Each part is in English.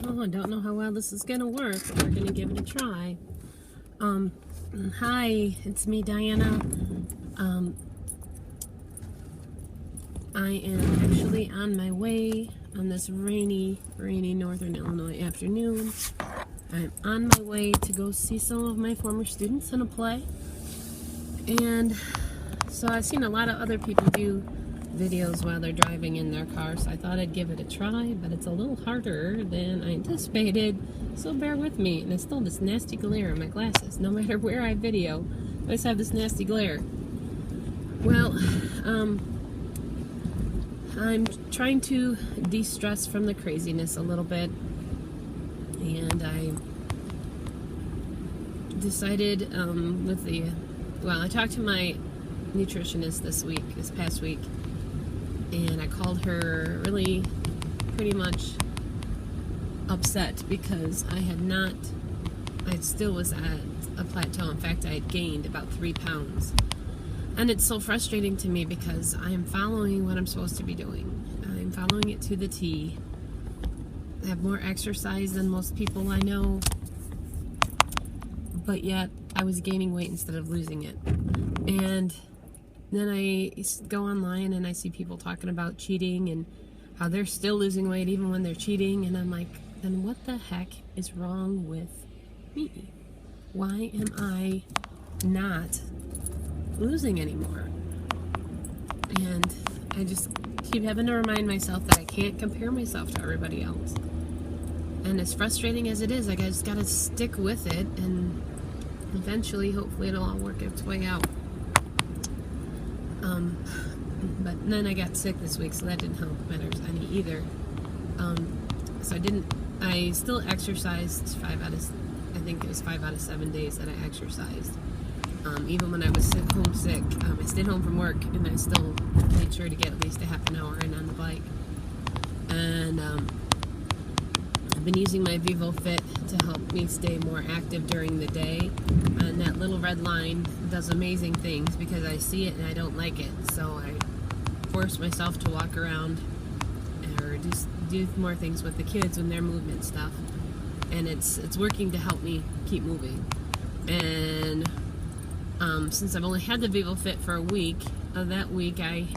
Oh, I don't know how well this is gonna work, but we're gonna give it a try. Hi, it's me, Diana. I am actually on my way on this rainy Northern Illinois afternoon. I'm on my way to go see some of my former students in a play. And so I've seen a lot of other people do videos while they're driving in their car, so I thought I'd give it a try, but it's a little harder than I anticipated, so bear with me. And it's still this nasty glare in my glasses. No matter where I video, I always have this nasty glare. Well, I'm trying to de-stress from the craziness a little bit, and I decided I talked to my nutritionist this past week, and I called her really pretty much upset because I still was at a plateau. In fact, I had gained about 3 pounds. And it's so frustrating to me because I am following what I'm supposed to be doing. I'm following it to the T. I have more exercise than most people I know, but yet I was gaining weight instead of losing it. And then I go online and I see people talking about cheating and how they're still losing weight even when they're cheating, and I'm like, then what the heck is wrong with me? Why am I not losing anymore? And I just keep having to remind myself that I can't compare myself to everybody else. And as frustrating as it is, I just gotta stick with it, and eventually, hopefully, it'll all work its way out. But then I got sick this week, so that didn't help matters any either. So I still exercised 5 out of 7 days that I exercised. Even when I was homesick, I stayed home from work, and I still made sure to get at least a half an hour in on the bike. And I've been using my VivoFit to help me stay more active during the day. And that little red line does amazing things because I see it and I don't like it. So I force myself to walk around or just do more things with the kids when they're movement stuff. And it's working to help me keep moving. And since I've only had the VivoFit for a week, that week I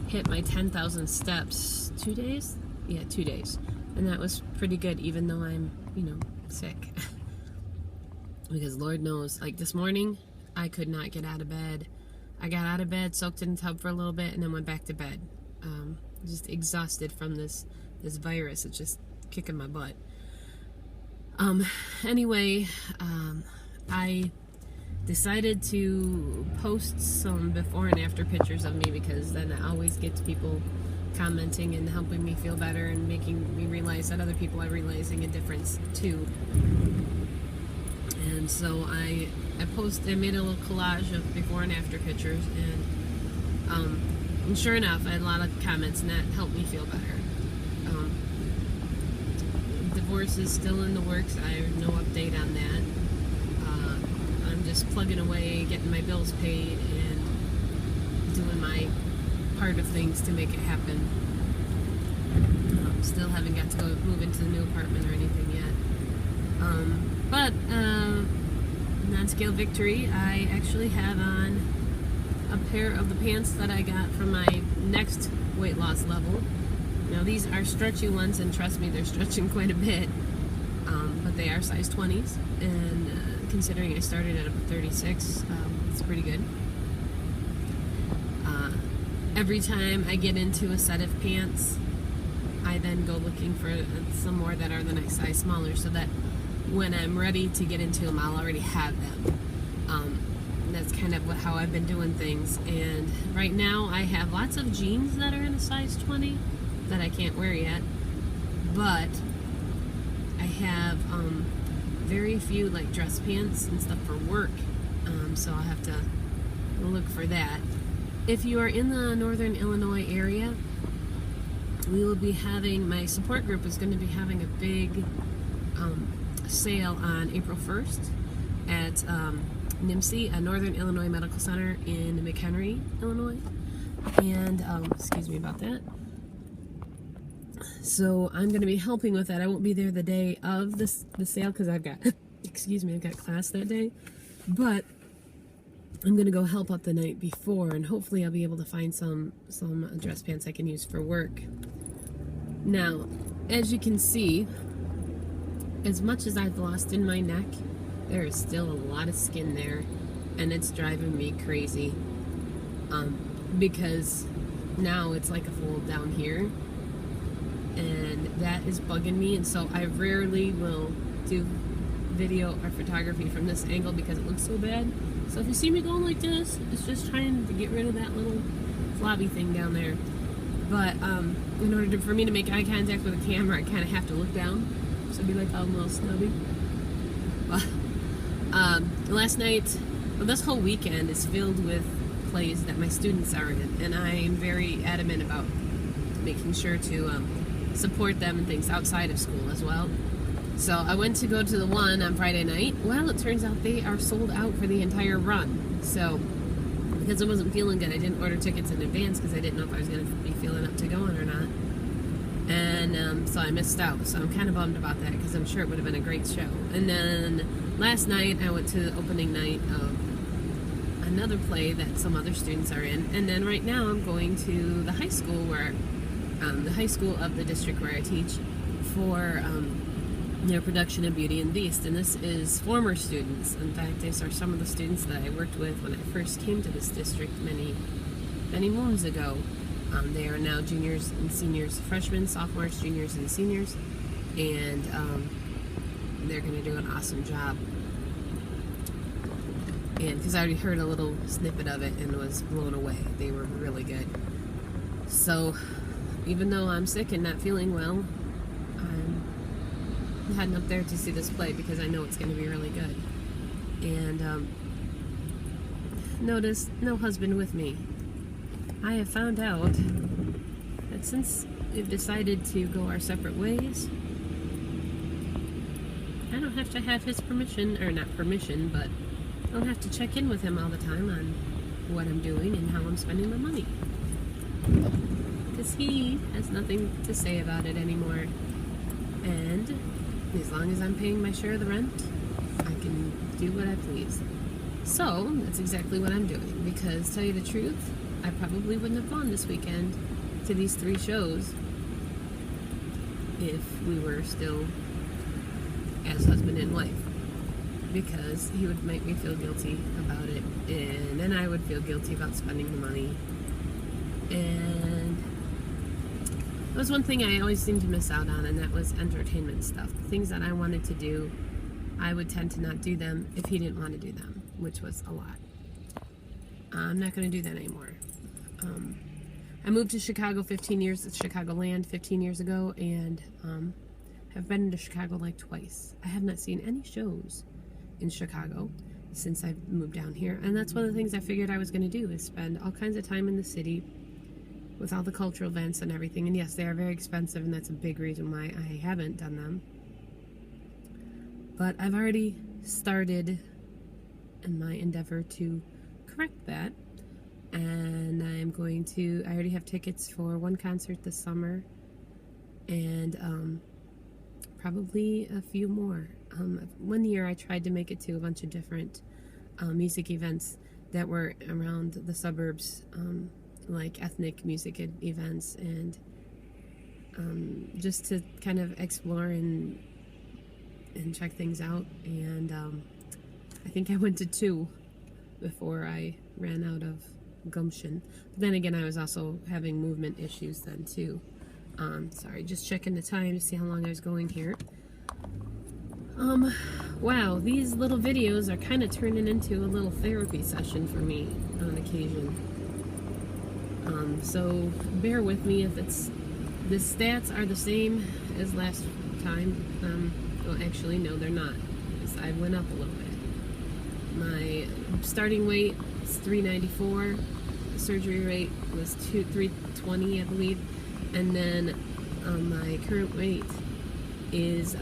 hit my 10,000 steps 2 days? Yeah, 2 days. And that was pretty good, even though I'm, sick. Because Lord knows, like this morning, I could not get out of bed. I got out of bed, soaked in the tub for a little bit, and then went back to bed. Just exhausted from this virus. It's just kicking my butt. Anyway, I decided to post some before and after pictures of me because then it always gets people commenting and helping me feel better and making me realize that other people are realizing a difference too. And so I made a little collage of before and after pictures, and sure enough, I had a lot of comments, and that helped me feel better. Divorce is still in the works. I have no update on that. I'm just plugging away, getting my bills paid, and doing my part of things to make it happen. Still haven't got to go move into the new apartment or anything yet. But non-scale victory, I actually have on a pair of the pants that I got from my next weight loss level. Now these are stretchy ones, and trust me, they're stretching quite a bit. But they are size 20s, and considering I started at about 36, it's pretty good. Every time I get into a set of pants, I then go looking for some more that are the next size smaller, so that when I'm ready to get into them, I'll already have them. That's kind of how I've been doing things. And right now, I have lots of jeans that are in a size 20 that I can't wear yet, but I have very few like dress pants and stuff for work, so I'll have to look for that. If you are in the Northern Illinois area, we will be having, my support group is going to be having a big sale on April 1st at NIMSI, a Northern Illinois Medical Center in McHenry, Illinois. And, excuse me about that. So I'm going to be helping with that. I won't be there the day of the sale because I've got, excuse me, I've got class that day. But I'm going to go help out the night before, and hopefully I'll be able to find some dress pants I can use for work. Now, as you can see, as much as I've lost in my neck, there is still a lot of skin there, and it's driving me crazy. Because now it's like a fold down here, and that is bugging me, and so I rarely will do video or photography from this angle because it looks so bad. So if you see me going like this, it's just trying to get rid of that little flobby thing down there. But in order for me to make eye contact with the camera, I kind of have to look down, so it'd be like I'm a little snubby. Last night, well, this whole weekend is filled with plays that my students are in, and I am very adamant about making sure to support them and things outside of school as well. So I went to go to the one on Friday night. Well, it turns out they are sold out for the entire run. So because I wasn't feeling good, I didn't order tickets in advance because I didn't know if I was going to be feeling up to going or not. And so I missed out. So I'm kind of bummed about that because I'm sure it would have been a great show. And then last night I went to the opening night of another play that some other students are in. And then right now I'm going to the high school where, the high school of the district where I teach for their production of Beauty and the Beast. And this is former students. In fact, these are some of the students that I worked with when I first came to this district many moons ago. They are now juniors and seniors, freshmen, sophomores, juniors, and seniors, and they're going to do an awesome job. And because I already heard a little snippet of it and was blown away. They were really good. So even though I'm sick and not feeling well, I'm heading up there to see this play because I know it's going to be really good. And notice, no husband with me. I have found out that since we've decided to go our separate ways, I don't have to have his permission, or not permission, but I don't have to check in with him all the time on what I'm doing and how I'm spending my money. Because he has nothing to say about it anymore. And as long as I'm paying my share of the rent, I can do what I please. So that's exactly what I'm doing, because to tell you the truth, I probably wouldn't have gone this weekend to these 3 shows if we were still as husband and wife, because he would make me feel guilty about it, and then I would feel guilty about spending the money. And that was one thing I always seemed to miss out on, and that was entertainment stuff. The things that I wanted to do, I would tend to not do them if he didn't want to do them, which was a lot. I'm not going to do that anymore. I moved to Chicago Chicagoland 15 years ago, and have been to Chicago like twice. I have not seen any shows in Chicago since I've moved down here, and that's one of the things I figured I was going to do, is spend all kinds of time in the city with all the cultural events and everything. And yes, they are very expensive, and that's a big reason why I haven't done them. But I've already started in my endeavor to correct that. And I already have tickets for one concert this summer, and probably a few more. One year I tried to make it to a bunch of different music events that were around the suburbs, like ethnic music events, and just to kind of explore and check things out. And I think I went to 2 before I ran out of gumption. But then again, I was also having movement issues then too. Sorry, just checking the time to see how long I was going here. Wow, these little videos are kind of turning into a little therapy session for me on occasion. So bear with me if the stats are the same as last time. Well, actually, no, they're not. I went up a little bit. My starting weight is 394. The surgery rate was 320, I believe. And then my current weight is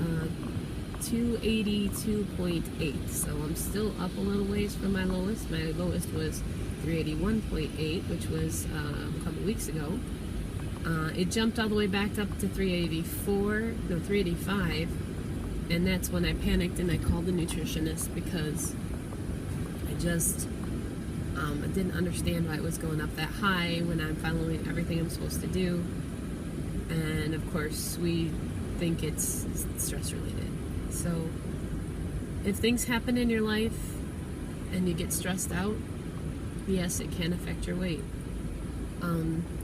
282.8. So I'm still up a little ways from my lowest. My lowest was 381.8, which was a couple weeks ago. It jumped all the way back up to 385, and that's when I panicked and I called the nutritionist because I just I didn't understand why it was going up that high when I'm following everything I'm supposed to do. And of course, we think it's stress related. So if things happen in your life and you get stressed out, yes, it can affect your weight.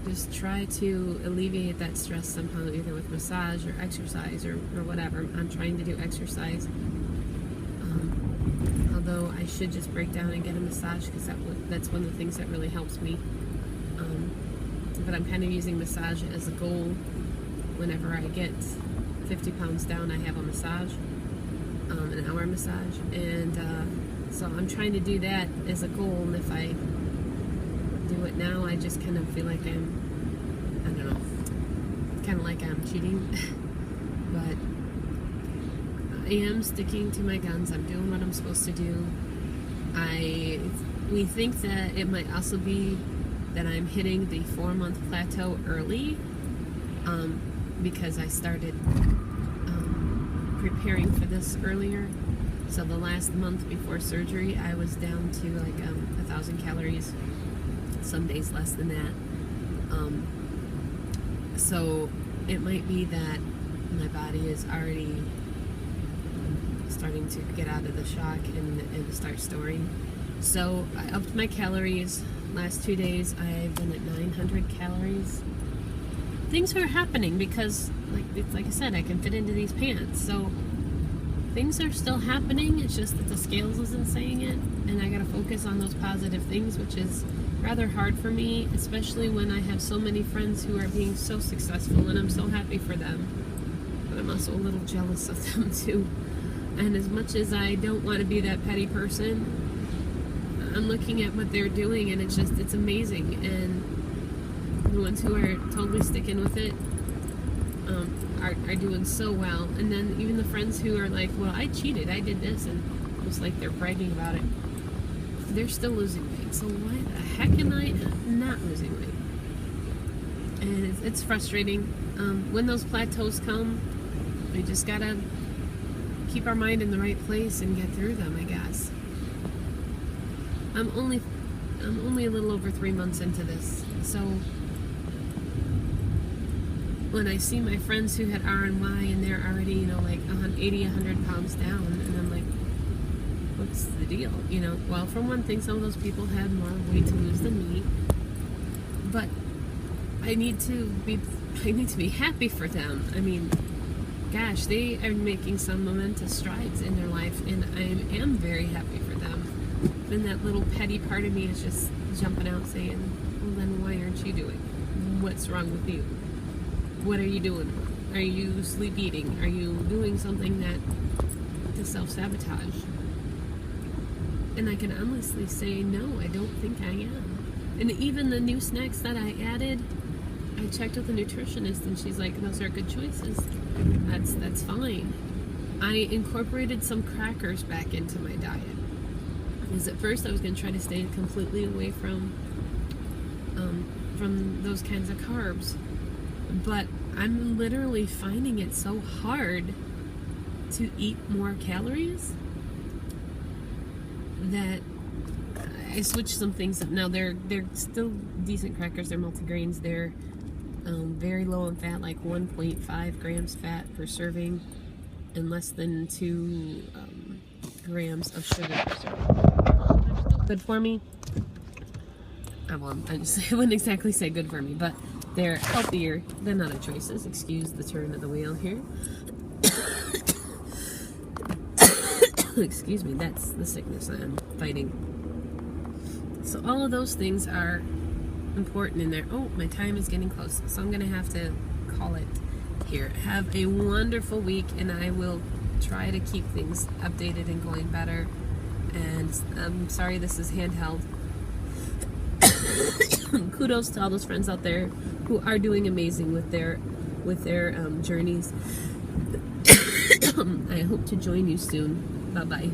Just try to alleviate that stress somehow, either with massage or exercise or whatever. I'm trying to do exercise. Although I should just break down and get a massage because that's one of the things that really helps me. But I'm kind of using massage as a goal. Whenever I get 50 pounds down, I have a massage, an hour massage. And so I'm trying to do that as a goal. And if I do it now, I just kind of feel like I don't know, kind of like I'm cheating. But I am sticking to my guns. I'm doing what I'm supposed to do. We think that it might also be that I'm hitting the 4-month plateau early, because I started preparing for this earlier. So the last month before surgery, I was down to like 1,000 calories, some days less than that. So it might be that my body is already starting to get out of the shock and start storing. So I upped my calories. Last 2 days I've been at 900 calories. Things are happening because, like I said, I can fit into these pants. So things are still happening. It's just that the scales isn't saying it, and I gotta focus on those positive things, which is rather hard for me, especially when I have so many friends who are being so successful, and I'm so happy for them. But I'm also a little jealous of them too. And as much as I don't want to be that petty person, I'm looking at what they're doing, and it's amazing. And the ones who are totally sticking with it are doing so well. And then even the friends who are like, well, I cheated, I did this, and just like they're bragging about it, they're still losing weight. So why the heck am I not losing weight? And it's frustrating. When those plateaus come, we just gotta keep our mind in the right place and get through them, I guess. I'm only a little over 3 months into this, so when I see my friends who had RNY and they're already, like 80, 100 pounds down, and I'm like, what's the deal? Well, for one thing, some of those people had more weight to lose than me, but I need to be happy for them. I mean, gosh, they are making some momentous strides in their life, and I am very happy for them. Then that little petty part of me is just jumping out saying, well, then why aren't you doing? What's wrong with you? What are you doing? Are you sleep eating? Are you doing something to self-sabotage? And I can honestly say, no, I don't think I am. And even the new snacks that I added, I checked with the nutritionist, and she's like, those are good choices. That's fine. I incorporated some crackers back into my diet. Because at first I was going to try to stay completely away from those kinds of carbs. But I'm literally finding it so hard to eat more calories that I switched some things up. Now they're still decent crackers. They're multigrains. They're very low in fat, like 1.5 grams fat per serving, and less than 2 grams of sugar per serving. They're still good for me. I wouldn't exactly say good for me, but they're healthier than other choices. Excuse the turn of the wheel here. Excuse me, that's the sickness that I'm fighting. So all of those things are important in there. Oh, my time is getting close, so I'm gonna have to call it here. Have a wonderful week, and I will try to keep things updated and going better. And I'm sorry this is handheld. Kudos to all those friends out there who are doing amazing with their journeys. I hope to join you soon. Bye bye.